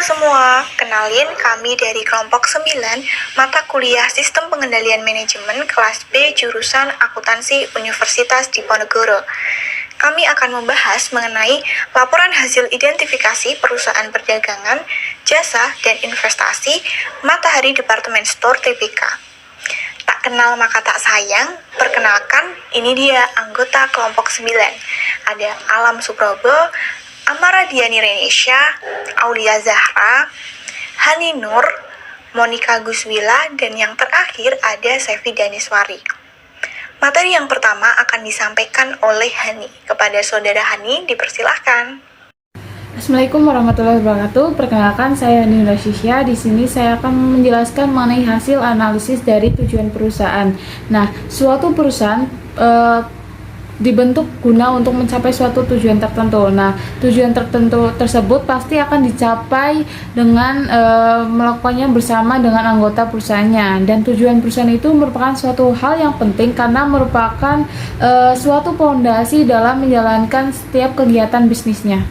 semua, kenalin kami dari kelompok 9 mata kuliah Sistem Pengendalian Manajemen kelas B jurusan Akuntansi Universitas Diponegoro. Kami akan membahas mengenai laporan hasil identifikasi perusahaan perdagangan, jasa, dan investasi Matahari Department Store Tbk. Tak kenal maka tak sayang, perkenalkan ini dia anggota kelompok 9. Ada Alam Suprobo, Amara Diani Renesha, Aulia Zahra, Hani Nur, Monica Guswila, dan yang terakhir ada Sevi Daniswari. Materi yang pertama akan disampaikan oleh Hani. Kepada saudara Hani, dipersilahkan. Assalamualaikum warahmatullahi wabarakatuh. Perkenalkan, saya Hani Rasisya. Di sini saya akan menjelaskan mengenai hasil analisis dari tujuan perusahaan. Nah, suatu perusahaan dibentuk guna untuk mencapai suatu tujuan tertentu. Nah, tujuan tertentu tersebut pasti akan dicapai dengan melakukannya bersama dengan anggota perusahaannya. Dan tujuan perusahaan itu merupakan suatu hal yang penting karena merupakan suatu fondasi dalam menjalankan setiap kegiatan bisnisnya.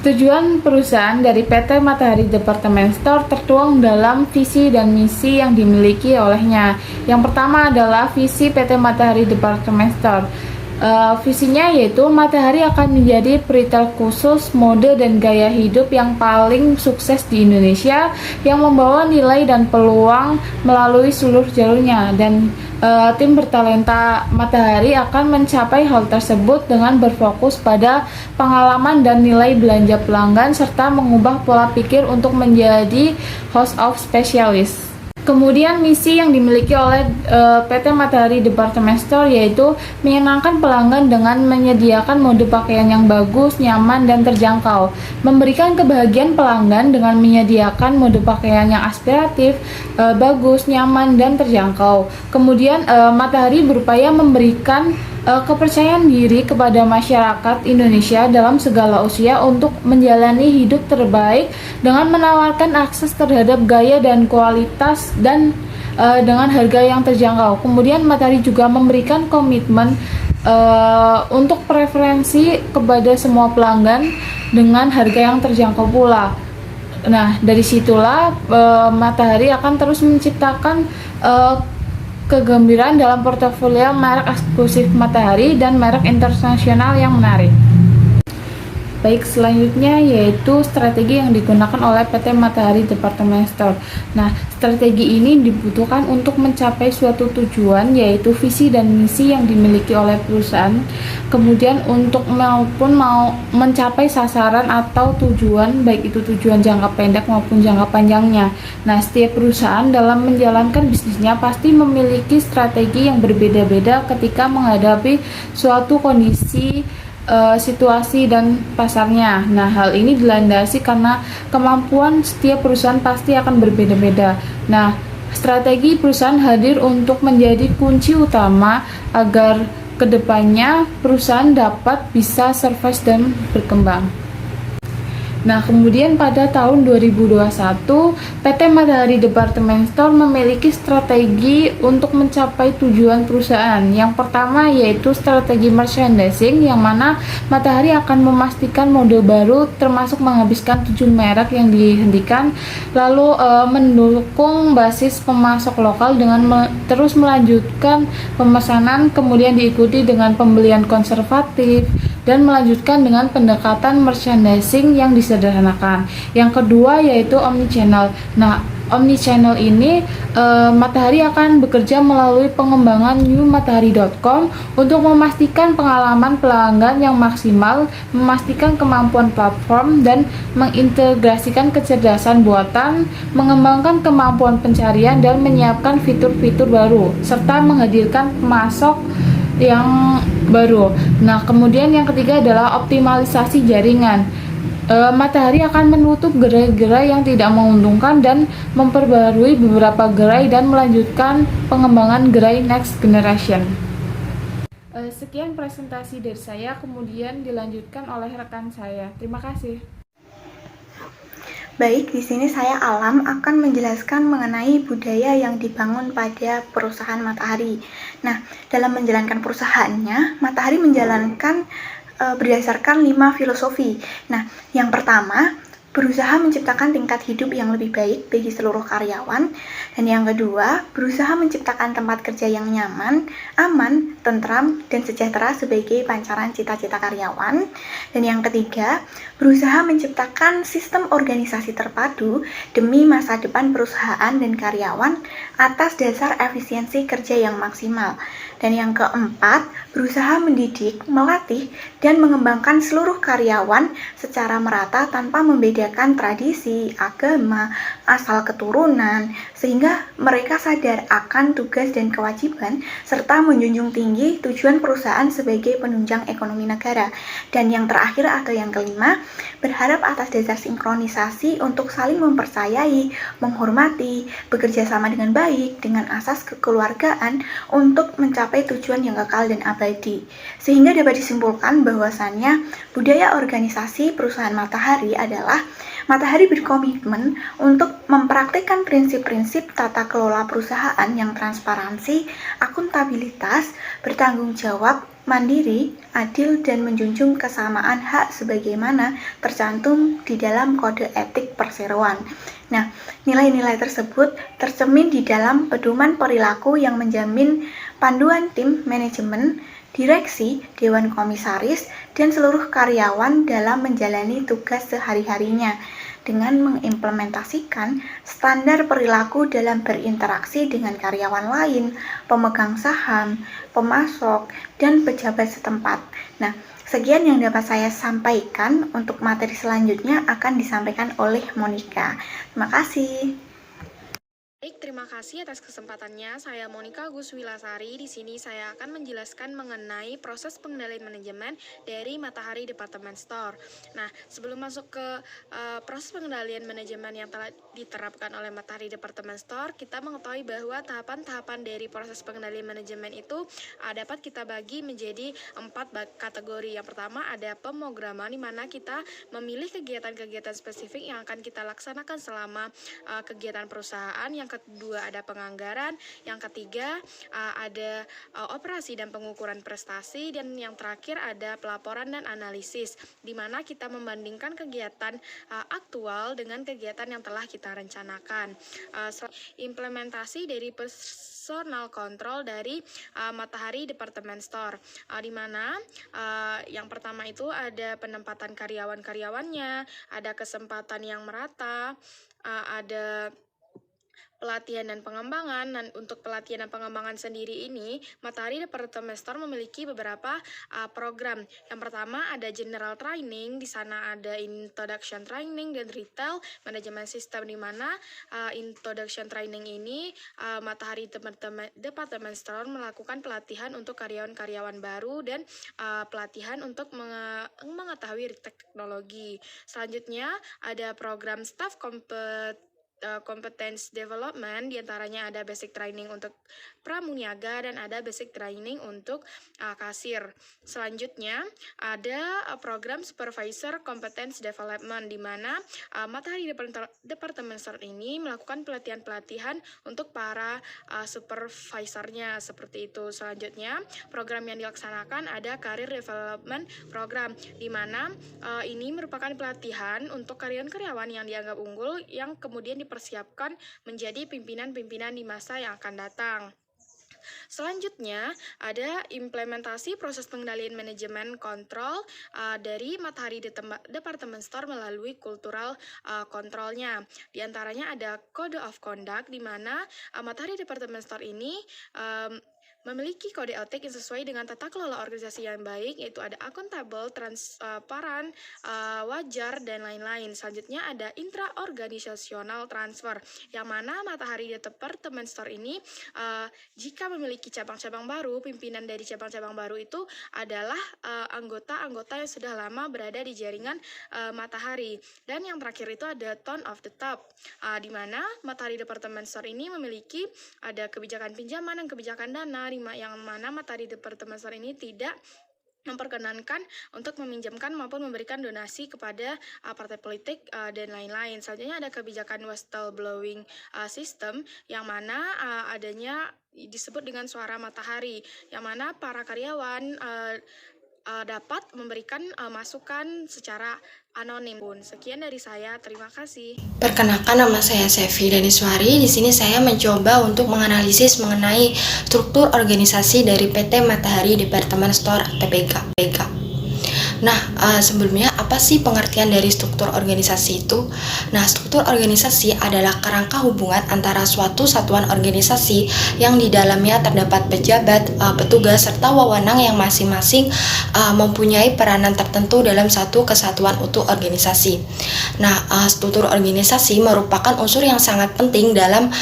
Tujuan perusahaan dari PT Matahari Department Store tertuang dalam visi dan misi yang dimiliki olehnya. Yang pertama adalah visi PT Matahari Department Store. Visinya yaitu Matahari akan menjadi retail khusus mode dan gaya hidup yang paling sukses di Indonesia, yang membawa nilai dan peluang melalui seluruh jalurnya, dan tim bertalenta Matahari akan mencapai hal tersebut dengan berfokus pada pengalaman dan nilai belanja pelanggan serta mengubah pola pikir untuk menjadi house of specialist. Kemudian misi yang dimiliki oleh PT Matahari Department Store yaitu menyenangkan pelanggan dengan menyediakan mode pakaian yang bagus, nyaman, dan terjangkau, memberikan kebahagiaan pelanggan dengan menyediakan mode pakaian yang aspiratif, bagus, nyaman, dan terjangkau. Kemudian Matahari berupaya memberikan kepercayaan diri kepada masyarakat Indonesia dalam segala usia untuk menjalani hidup terbaik dengan menawarkan akses terhadap gaya dan kualitas dan dengan harga yang terjangkau. Kemudian Matahari juga memberikan komitmen untuk preferensi kepada semua pelanggan dengan harga yang terjangkau pula. Nah, dari situlah Matahari akan terus menciptakan kegembiraan dalam portofolio merek eksklusif Matahari dan merek internasional yang menarik. Baik, selanjutnya yaitu strategi yang digunakan oleh PT Matahari Department Store. Nah, strategi ini dibutuhkan untuk mencapai suatu tujuan, yaitu visi dan misi yang dimiliki oleh perusahaan. Kemudian untuk mau mencapai sasaran atau tujuan, baik itu tujuan jangka pendek maupun jangka panjangnya. Nah, setiap perusahaan dalam menjalankan bisnisnya pasti memiliki strategi yang berbeda-beda ketika menghadapi suatu kondisi, situasi, dan pasarnya. Nah, hal ini dilandasi karena kemampuan setiap perusahaan pasti akan berbeda-beda. Nah, strategi perusahaan hadir untuk menjadi kunci utama agar kedepannya perusahaan dapat bisa survive dan berkembang. Nah, kemudian pada tahun 2021, PT Matahari Department Store memiliki strategi untuk mencapai tujuan perusahaan. Yang pertama yaitu strategi merchandising, yang mana Matahari akan memastikan mode baru termasuk menghabiskan 7 merek yang dihentikan, lalu mendukung basis pemasok lokal dengan terus melanjutkan pemesanan, kemudian diikuti dengan pembelian konservatif, dan melanjutkan dengan pendekatan merchandising yang disederhanakan. Yang kedua yaitu omnichannel. Nah, omnichannel ini Matahari akan bekerja melalui pengembangan newmatahari.com untuk memastikan pengalaman pelanggan yang maksimal, memastikan kemampuan platform, dan mengintegrasikan kecerdasan buatan, mengembangkan kemampuan pencarian, dan menyiapkan fitur-fitur baru, serta menghadirkan pemasok yang baru. Nah, kemudian yang ketiga adalah optimalisasi jaringan. Matahari akan menutup gerai-gerai yang tidak menguntungkan dan memperbarui beberapa gerai dan melanjutkan pengembangan gerai next generation. Sekian presentasi dari saya, kemudian dilanjutkan oleh rekan saya. Terima kasih. Baik, di sini saya Alam akan menjelaskan mengenai budaya yang dibangun pada perusahaan Matahari. Nah, dalam menjalankan perusahaannya, Matahari menjalankan berdasarkan 5 filosofi. Nah, yang pertama, berusaha menciptakan tingkat hidup yang lebih baik bagi seluruh karyawan. Dan yang kedua, berusaha menciptakan tempat kerja yang nyaman, aman, tentram, dan sejahtera sebagai pancaran cita-cita karyawan. Dan yang ketiga, berusaha menciptakan sistem organisasi terpadu demi masa depan perusahaan dan karyawan atas dasar efisiensi kerja yang maksimal. Dan yang keempat, berusaha mendidik, melatih, dan mengembangkan seluruh karyawan secara merata tanpa membedakan tradisi, agama, asal keturunan, sehingga mereka sadar akan tugas dan kewajiban serta menjunjung tinggi tujuan perusahaan sebagai penunjang ekonomi negara. Dan yang terakhir atau yang kelima, berharap atas dasar sinkronisasi untuk saling mempercayai, menghormati, bekerja sama dengan baik, dengan asas kekeluargaan untuk mencapai tujuan yang kekal dan abadi. Sehingga dapat disimpulkan bahwasannya budaya organisasi perusahaan Matahari adalah Matahari berkomitmen untuk mempraktikkan prinsip-prinsip tata kelola perusahaan yang transparansi, akuntabilitas, bertanggung jawab, mandiri, adil, dan menjunjung kesamaan hak sebagaimana tercantum di dalam kode etik perseroan. Nah, nilai-nilai tersebut tercermin di dalam pedoman perilaku yang menjamin panduan tim manajemen, direksi, dewan komisaris, dan seluruh karyawan dalam menjalani tugas sehari-harinya dengan mengimplementasikan standar perilaku dalam berinteraksi dengan karyawan lain, pemegang saham, pemasok, dan pejabat setempat. Nah, sekian yang dapat saya sampaikan. Untuk materi selanjutnya akan disampaikan oleh Monica. Terima kasih. Baik, terima kasih atas kesempatannya. Saya Monica Guswilasari. Di sini saya akan menjelaskan mengenai proses pengendalian manajemen dari Matahari Department Store. Nah, sebelum masuk ke proses pengendalian manajemen yang telah diterapkan oleh Matahari Department Store, kita mengetahui bahwa tahapan-tahapan dari proses pengendalian manajemen itu dapat kita bagi menjadi 4 kategori. Yang pertama ada pemrograman, di mana kita memilih kegiatan-kegiatan spesifik yang akan kita laksanakan selama kegiatan perusahaan. Yang kedua ada penganggaran, yang ketiga ada operasi dan pengukuran prestasi, dan yang terakhir ada pelaporan dan analisis, di mana kita membandingkan kegiatan aktual dengan kegiatan yang telah kita rencanakan. Implementasi dari personal control dari Matahari Department Store, di mana yang pertama itu ada penempatan karyawan-karyawannya, ada kesempatan yang merata, ada pelatihan dan pengembangan. Dan untuk pelatihan dan pengembangan sendiri ini, Matahari Department Store memiliki beberapa program. Yang pertama ada General Training, di sana ada Introduction Training dan Retail Management System, di mana Introduction Training ini Matahari Department Store melakukan pelatihan untuk karyawan-karyawan baru dan pelatihan untuk mengetahui teknologi. Selanjutnya ada program Staff Competence Development, diantaranya ada basic training untuk pramuniaga dan ada basic training untuk kasir. Selanjutnya ada program Supervisor Competence Development, di mana Matahari Department Store ini melakukan pelatihan-pelatihan untuk para supervisornya, seperti itu. Selanjutnya program yang dilaksanakan ada Career Development Program, di mana ini merupakan pelatihan untuk karyawan-karyawan yang dianggap unggul yang kemudian dipersiapkan menjadi pimpinan-pimpinan di masa yang akan datang. Selanjutnya ada implementasi proses pengendalian manajemen kontrol dari Matahari Department Store melalui cultural kontrolnya. Di antaranya ada Code of Conduct, di mana Matahari Department Store ini memiliki kode etik yang sesuai dengan tata kelola organisasi yang baik, yaitu ada akuntabel, transparan, wajar, dan lain-lain. Selanjutnya ada intra-organisasional transfer, yang mana Matahari Department Store ini jika memiliki cabang-cabang baru, pimpinan dari cabang-cabang baru itu adalah anggota-anggota yang sudah lama berada di jaringan Matahari. Dan yang terakhir itu ada tone of the top, di mana Matahari Department Store ini memiliki ada kebijakan pinjaman dan kebijakan dana, yang mana Matahari Department Store ini tidak memperkenankan untuk meminjamkan maupun memberikan donasi kepada partai politik dan lain-lain. Selanjutnya ada kebijakan whistleblowing system, yang mana adanya disebut dengan suara matahari, yang mana para karyawan dapat memberikan masukan secara anonim. Sekian dari saya, terima kasih. Perkenalkan, nama saya Sevi Daniswari. Di sini saya mencoba untuk menganalisis mengenai struktur organisasi dari PT Matahari Department Store TPK. Nah, sebelumnya apa sih pengertian dari struktur organisasi itu? Nah, struktur organisasi adalah kerangka hubungan antara suatu satuan organisasi yang di dalamnya terdapat pejabat, petugas, serta wewenang yang masing-masing mempunyai peranan tertentu dalam satu kesatuan utuh organisasi. Nah, struktur organisasi merupakan unsur yang sangat penting dalam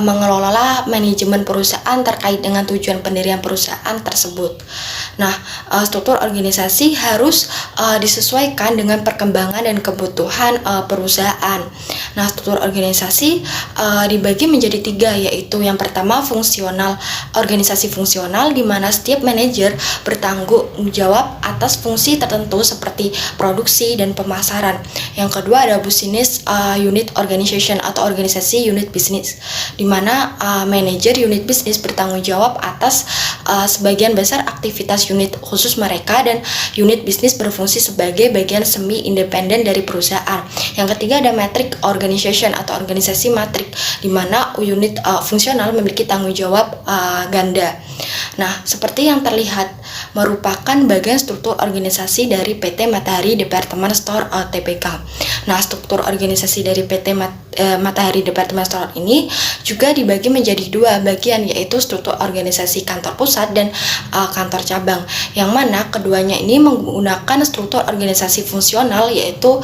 mengelola manajemen perusahaan terkait dengan tujuan pendirian perusahaan tersebut. Nah, struktur organisasi harus disesuaikan dengan perkembangan dan kebutuhan perusahaan. Nah, struktur organisasi dibagi menjadi 3, yaitu yang pertama fungsional, organisasi fungsional, di mana setiap manajer bertanggung jawab atas fungsi tertentu seperti produksi dan pemasaran. Yang kedua ada business unit organization atau organisasi unit bisnis, di mana manajer unit bisnis bertanggung jawab atas sebagian besar aktivitas unit khusus mereka, dan unit bisnis berfungsi sebagai bagian semi independen dari perusahaan. Yang ketiga ada matrix organization atau organisasi matrik, di mana unit fungsional memiliki tanggung jawab ganda. Nah, seperti yang terlihat merupakan bagian struktur organisasi dari PT Matahari Department Store TPK. Nah, struktur organisasi dari PT Matahari Department Store ini juga dibagi menjadi 2 bagian, yaitu struktur organisasi kantor pusat dan kantor cabang, yang mana keduanya ini menggunakan struktur organisasi fungsional, yaitu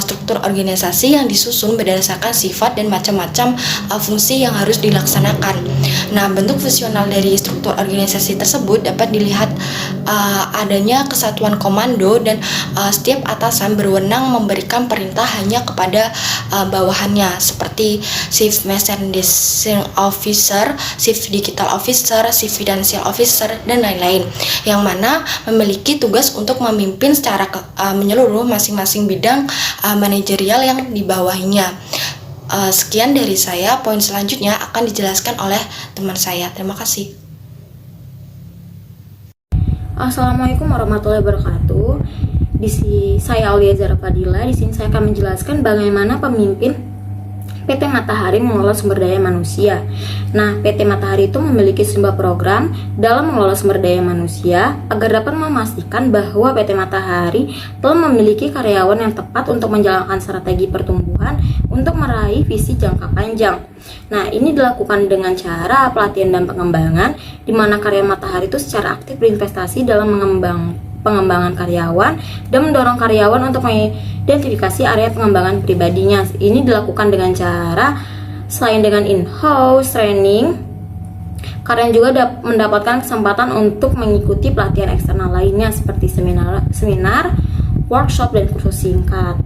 struktur organisasi yang disusun berdasarkan sifat dan macam-macam fungsi yang harus dilaksanakan. Nah, bentuk fungsional dari struktur organisasi tersebut dapat dilihat adanya kesatuan komando, dan setiap atasan berwenang memberikan perintah hanya kepada bawahannya, seperti Chief Merchandising Officer, Chief Digital Officer, Chief Financial Officer, dan lain-lain, yang mana memiliki tugas untuk memimpin secara menyeluruh masing-masing bidang manajerial yang di bawahnya. Sekian dari saya, poin selanjutnya akan dijelaskan oleh teman saya. Terima kasih. Assalamualaikum warahmatullahi wabarakatuh. Di sini saya Aulia Zara Fadila. Di sini saya akan menjelaskan bagaimana pemimpin PT Matahari mengelola sumber daya manusia. Nah, PT Matahari itu memiliki sebuah program dalam mengelola sumber daya manusia agar dapat memastikan bahwa PT Matahari telah memiliki karyawan yang tepat untuk menjalankan strategi pertumbuhan untuk meraih visi jangka panjang. Nah, ini dilakukan dengan cara pelatihan dan pengembangan, di mana karyawan Matahari itu secara aktif berinvestasi dalam pengembangan karyawan dan mendorong karyawan untuk mengidentifikasi area pengembangan pribadinya. Ini dilakukan dengan cara selain dengan in-house training, karyawan juga mendapatkan kesempatan untuk mengikuti pelatihan eksternal lainnya seperti seminar, workshop, dan kursus singkat.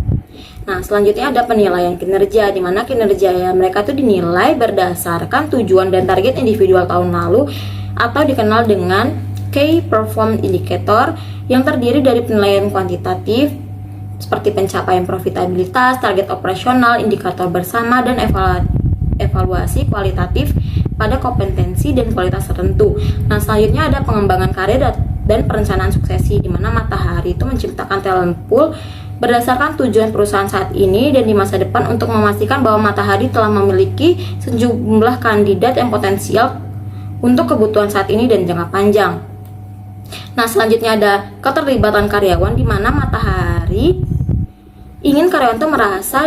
Nah, selanjutnya ada penilaian kinerja, di mana kinerja mereka itu dinilai berdasarkan tujuan dan target individual tahun lalu atau dikenal dengan Key Performance Indicator, yang terdiri dari penilaian kuantitatif seperti pencapaian profitabilitas, target operasional, indikator bersama, dan evaluasi kualitatif pada kompetensi dan kualitas tertentu. Nah, selanjutnya ada pengembangan karir dan perencanaan suksesi, di mana Matahari itu menciptakan talent pool berdasarkan tujuan perusahaan saat ini dan di masa depan untuk memastikan bahwa Matahari telah memiliki sejumlah kandidat yang potensial untuk kebutuhan saat ini dan jangka panjang. Nah, selanjutnya ada keterlibatan karyawan, di mana Matahari ingin karyawan itu merasa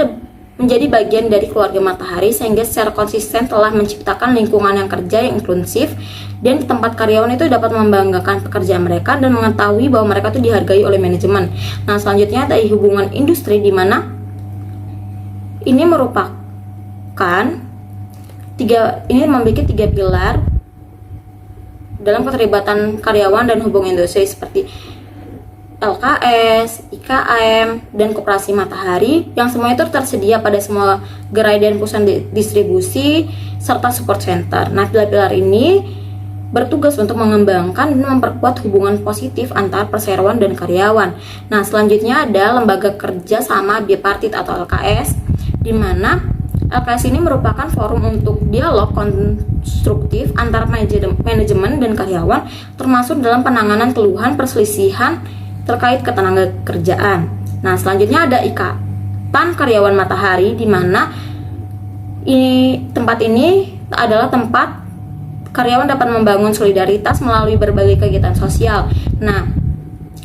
menjadi bagian dari keluarga Matahari, sehingga secara konsisten telah menciptakan lingkungan yang kerja yang inklusif, dan di tempat karyawan itu dapat membanggakan pekerjaan mereka dan mengetahui bahwa mereka itu dihargai oleh manajemen. Nah, selanjutnya ada hubungan industri, di mana ini merupakan memiliki 3 pilar dalam keterlibatan karyawan dan hubungan industri, seperti LKS, IKM, dan Koperasi Matahari, yang semua itu tersedia pada semua gerai dan perusahaan distribusi serta support center. Nah, pilar-pilar ini bertugas untuk mengembangkan dan memperkuat hubungan positif antar perseroan dan karyawan. Nah, selanjutnya ada lembaga kerja sama bipartit atau LKS, di mana LKS ini merupakan forum untuk dialog konstruktif antara manajemen dan karyawan, termasuk dalam penanganan keluhan perselisihan terkait ketenaga kerjaan. Nah, selanjutnya ada Ikatan Karyawan Matahari, di mana tempat ini adalah tempat karyawan dapat membangun solidaritas melalui berbagai kegiatan sosial. Nah,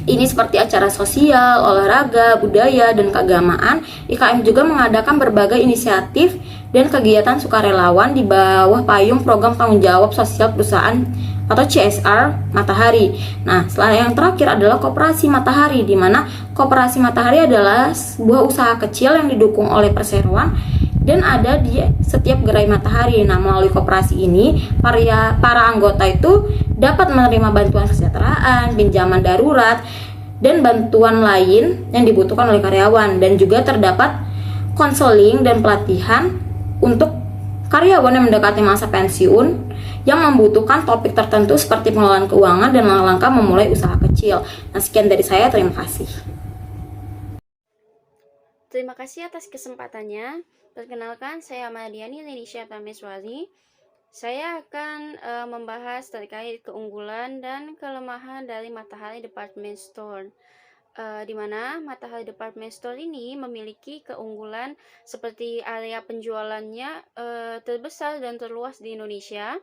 ini seperti acara sosial, olahraga, budaya, dan keagamaan. IKM juga mengadakan berbagai inisiatif dan kegiatan sukarelawan di bawah payung program tanggung jawab sosial perusahaan atau CSR Matahari. Nah, setelah yang terakhir adalah Koperasi Matahari, di mana Koperasi Matahari adalah sebuah usaha kecil yang didukung oleh perseroan dan ada di setiap gerai matahari. Nah, melalui koperasi ini, para anggota itu dapat menerima bantuan kesejahteraan, pinjaman darurat, dan bantuan lain yang dibutuhkan oleh karyawan. Dan juga terdapat konseling dan pelatihan untuk karyawan yang mendekati masa pensiun yang membutuhkan topik tertentu seperti pengelolaan keuangan dan langkah-langkah memulai usaha kecil. Nah, sekian dari saya, terima kasih. Terima kasih atas kesempatannya. Perkenalkan, saya Madiani Lenisha Tameswari. Saya akan membahas terkait keunggulan dan kelemahan dari Matahari Department Store. Di mana Matahari Department Store ini memiliki keunggulan seperti area penjualannya terbesar dan terluas di Indonesia,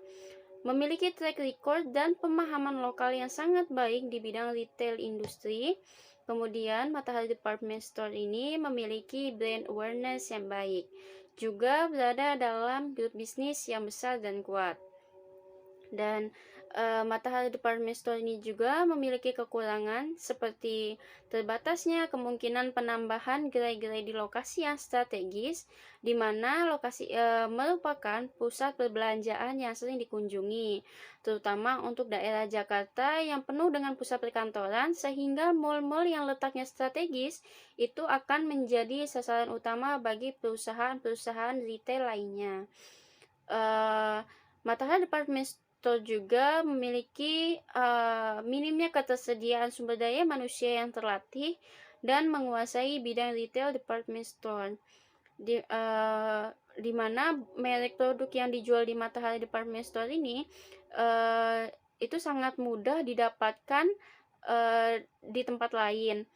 memiliki track record dan pemahaman lokal yang sangat baik di bidang retail industri. Kemudian Matahari Department Store ini memiliki brand awareness yang baik, juga berada dalam grup bisnis yang besar dan kuat. Dan Matahari Department Store ini juga memiliki kekurangan seperti terbatasnya kemungkinan penambahan gerai-gerai di lokasi yang strategis, di mana lokasi merupakan pusat perbelanjaan yang sering dikunjungi, terutama untuk daerah Jakarta yang penuh dengan pusat perkantoran, sehingga mal-mal yang letaknya strategis itu akan menjadi sasaran utama bagi perusahaan-perusahaan retail lainnya. Matahari Department Store juga memiliki minimnya ketersediaan sumber daya manusia yang terlatih dan menguasai bidang retail department store, di mana merek produk yang dijual di Matahari Department Store ini itu sangat mudah didapatkan di tempat lain.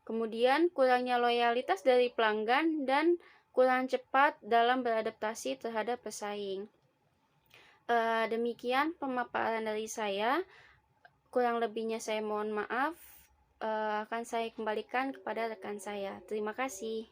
Kemudian kurangnya loyalitas dari pelanggan dan kurang cepat dalam beradaptasi terhadap pesaing. Demikian pemaparan dari saya. Kurang lebihnya saya mohon maaf. Akan saya kembalikan kepada rekan saya. Terima kasih.